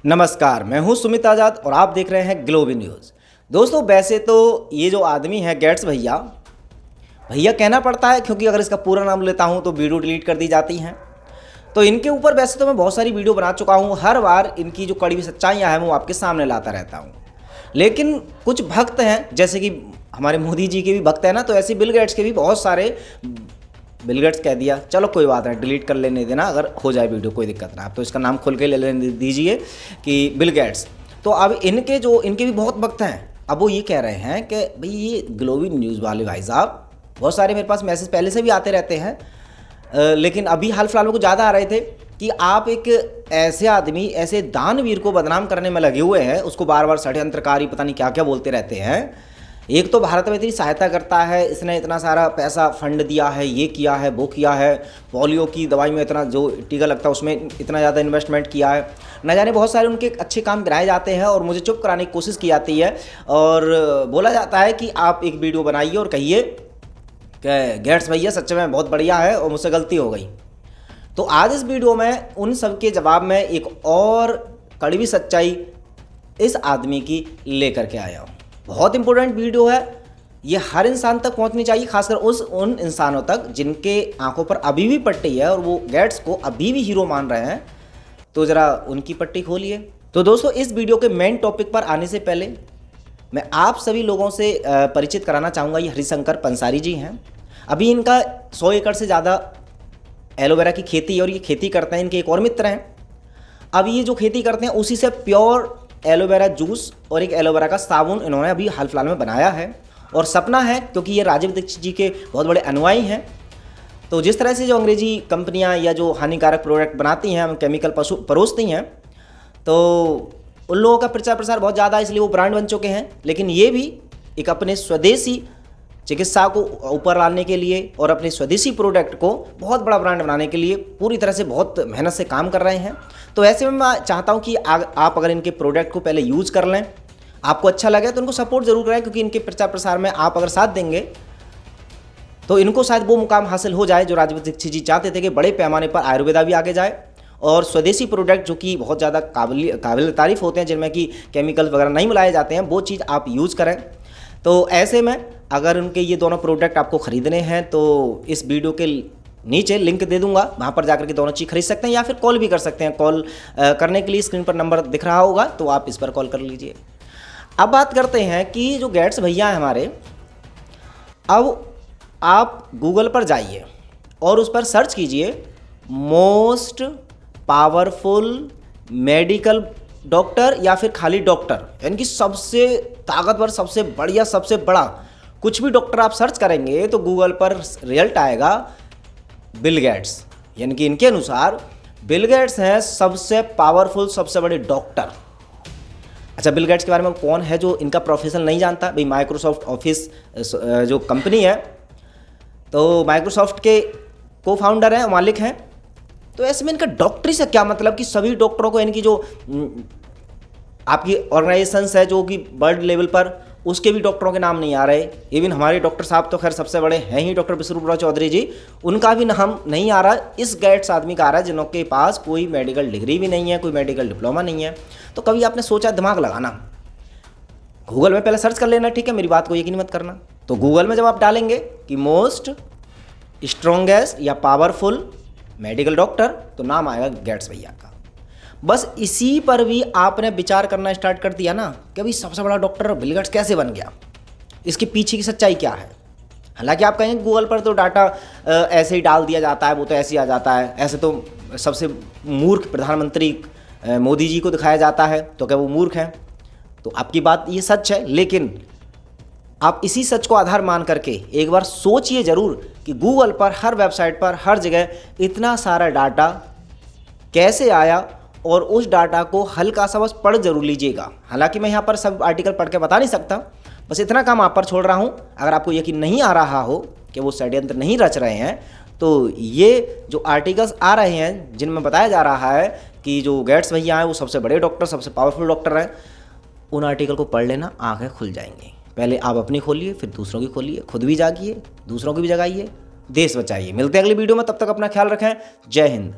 नमस्कार, मैं हूं सुमित आज़ाद और आप देख रहे हैं ग्लोबल न्यूज़। दोस्तों, वैसे तो ये जो आदमी है गेट्स भैया भैया कहना पड़ता है, क्योंकि अगर इसका पूरा नाम लेता हूं तो वीडियो डिलीट कर दी जाती हैं। तो इनके ऊपर वैसे तो मैं बहुत सारी वीडियो बना चुका हूं, हर बार इनकी जो कड़वी सच्चाइयां हैं वो आपके सामने लाता रहता हूं। लेकिन कुछ भक्त हैं, जैसे कि हमारे मोदी जी के भी भक्त हैं ना, तो ऐसे बिल गेट्स के भी बहुत सारे, बिल गेट्स कह दिया, चलो कोई बात नहीं, डिलीट कर लेने देना, अगर हो जाए वीडियो कोई दिक्कत ना। आप तो इसका नाम खुल के ले लेने दीजिए कि बिल गेट्स। तो अब इनके भी बहुत भक्त हैं। अब वो ये कह रहे हैं कि भाई ये ग्लोबल न्यूज़ वाले भाई साहब, बहुत सारे मेरे पास मैसेज पहले से भी आते रहते हैं, लेकिन अभी हाल फिलहाल में कुछ ज़्यादा आ रहे थे कि आप एक ऐसे आदमी, ऐसे दानवीर को बदनाम करने में लगे हुए हैं, उसको बार बार षड्यंत्रकारी पता नहीं क्या क्या बोलते रहते हैं। एक तो भारत में इतनी सहायता करता है, इसने इतना सारा पैसा फंड दिया है, ये किया है, वो किया है, पोलियो की दवाई में इतना जो टीका लगता है उसमें इतना ज़्यादा इन्वेस्टमेंट किया है, न जाने बहुत सारे उनके अच्छे काम गिनाए जाते हैं और मुझे चुप कराने की कोशिश की जाती है और बोला जाता है कि आप एक वीडियो बनाइए और कहिए कि गेट्स भैया सच में बहुत बढ़िया है और मुझसे गलती हो गई। तो आज इस वीडियो में उन सब के जवाब में एक और कड़वी सच्चाई इस आदमी की लेकर के आया हूँ। बहुत इंपॉर्टेंट वीडियो है, ये हर इंसान तक पहुंचनी चाहिए, खासकर उन इंसानों तक जिनके आंखों पर अभी भी पट्टी है और वो गेट्स को अभी भी हीरो मान रहे हैं। तो ज़रा उनकी पट्टी खोलिए। तो दोस्तों, इस वीडियो के मेन टॉपिक पर आने से पहले मैं आप सभी लोगों से परिचित कराना चाहूँगा। ये हरिशंकर पंसारी जी हैं। अभी इनका 100 एकड़ से ज़्यादा एलोवेरा की खेती है और ये खेती करते हैं। इनके एक और मित्र हैं, अब ये जो खेती करते हैं उसी से प्योर एलोवेरा जूस और एक एलोवेरा का साबुन इन्होंने अभी हाल फिलहाल में बनाया है। और सपना है, क्योंकि ये राजीव दीक्षित जी के बहुत बड़े अनुयायी हैं, तो जिस तरह से जो अंग्रेजी कंपनियां या जो हानिकारक प्रोडक्ट बनाती हैं, केमिकल परोसती हैं, तो उन लोगों का प्रचार प्रसार बहुत ज़्यादा, इसलिए वो ब्रांड बन चुके हैं। लेकिन ये भी एक अपने स्वदेशी चिकित्सा को ऊपर लाने के लिए और अपने स्वदेशी प्रोडक्ट को बहुत बड़ा ब्रांड बनाने के लिए पूरी तरह से बहुत मेहनत से काम कर रहे हैं। तो ऐसे में मैं चाहता हूं कि आप अगर इनके प्रोडक्ट को पहले यूज़ कर लें, आपको अच्छा लगे तो इनको सपोर्ट ज़रूर करें, क्योंकि इनके प्रचार प्रसार में आप अगर साथ देंगे तो इनको शायद वो मुकाम हासिल हो जाए जो राजीव दीक्षित जी चाहते थे कि बड़े पैमाने पर आयुर्वेदा भी आगे जाए और स्वदेशी प्रोडक्ट जो कि बहुत ज़्यादा काबिल तारीफ़ होते हैं, जिनमें कि केमिकल्स वगैरह नहीं मिलाए जाते हैं, वो चीज़ आप यूज़ करें। तो ऐसे में अगर उनके ये दोनों प्रोडक्ट आपको ख़रीदने हैं तो इस वीडियो के नीचे लिंक दे दूंगा, वहाँ पर जाकर के दोनों चीज़ खरीद सकते हैं या फिर कॉल भी कर सकते हैं। कॉल करने के लिए स्क्रीन पर नंबर दिख रहा होगा, तो आप इस पर कॉल कर लीजिए। अब बात करते हैं कि जो गेट्स भैया हैं हमारे, अब आप गूगल पर जाइए और उस पर सर्च कीजिए मोस्ट पावरफुल मेडिकल डॉक्टर या फिर खाली डॉक्टर, यानी कि सबसे ताकतवर, सबसे बढ़िया, सबसे बड़ा कुछ भी डॉक्टर आप सर्च करेंगे तो गूगल पर रिजल्ट आएगा बिल गेट्स। यानी कि इनके अनुसार बिल गेट्स हैं सबसे पावरफुल, सबसे बड़े डॉक्टर। अच्छा, बिल गेट्स के बारे में कौन है जो इनका प्रोफेशन नहीं जानता? भाई माइक्रोसॉफ्ट ऑफिस जो कंपनी है, तो माइक्रोसॉफ्ट के को फाउंडर हैं, मालिक हैं। तो ऐसे में इनका डॉक्टरी से क्या मतलब कि सभी डॉक्टरों को, इनकी जो आपकी ऑर्गेनाइजेशंस है जो कि वर्ल्ड लेवल पर, उसके भी डॉक्टरों के नाम नहीं आ रहे। इवन हमारे डॉक्टर साहब तो खैर सबसे बड़े हैं ही, डॉक्टर विश्वरूपराव चौधरी जी, उनका भी नाम नहीं आ रहा। इस गेट्स आदमी का आ रहा है जिनके पास कोई मेडिकल डिग्री भी नहीं है, कोई मेडिकल डिप्लोमा नहीं है। तो कभी आपने सोचा दिमाग लगाना, गूगल में पहले सर्च कर लेना, ठीक है, मेरी बात को यकीन मत करना। तो गूगल में जब आप डालेंगे कि मोस्ट स्ट्रॉन्गेस्ट या पावरफुल मेडिकल डॉक्टर, तो नाम आएगा गेट्स भैया का। बस इसी पर भी आपने विचार करना स्टार्ट कर दिया ना कि भाई सबसे बड़ा डॉक्टर बिल गेट्स कैसे बन गया, इसके पीछे की सच्चाई क्या है। हालांकि आप कहेंगे गूगल पर तो डाटा ऐसे ही डाल दिया जाता है, वो तो ऐसे ही आ जाता है, ऐसे तो सबसे मूर्ख प्रधानमंत्री मोदी जी को दिखाया जाता है, तो क्या वो मूर्ख हैं? तो आपकी बात ये सच है, लेकिन आप इसी सच को आधार मान करके एक बार सोचिए ज़रूर कि गूगल पर, हर वेबसाइट पर, हर जगह इतना सारा डाटा कैसे आया, और उस डाटा को हल्का सा बस पढ़ जरूर लीजिएगा। हालांकि मैं यहाँ पर सब आर्टिकल पढ़ के बता नहीं सकता, बस इतना काम आप पर छोड़ रहा हूँ। अगर आपको यकीन नहीं आ रहा हो कि वो षड्यंत्र नहीं रच रहे हैं, तो ये जो आर्टिकल्स आ रहे हैं जिनमें बताया जा रहा है कि जो गेट्स भैया हैं वो सबसे बड़े डॉक्टर, सबसे पावरफुल डॉक्टर हैं, उन आर्टिकल को पढ़ लेना, आँखें खुल जाएंगी। पहले आप अपनी खोलिए, फिर दूसरों की खोलिए, खुद भी जागिए, दूसरों की भी जगाइए, देश बचाइए। मिलते हैं अगली वीडियो में, तब तक अपना ख्याल रखें। जय हिंद।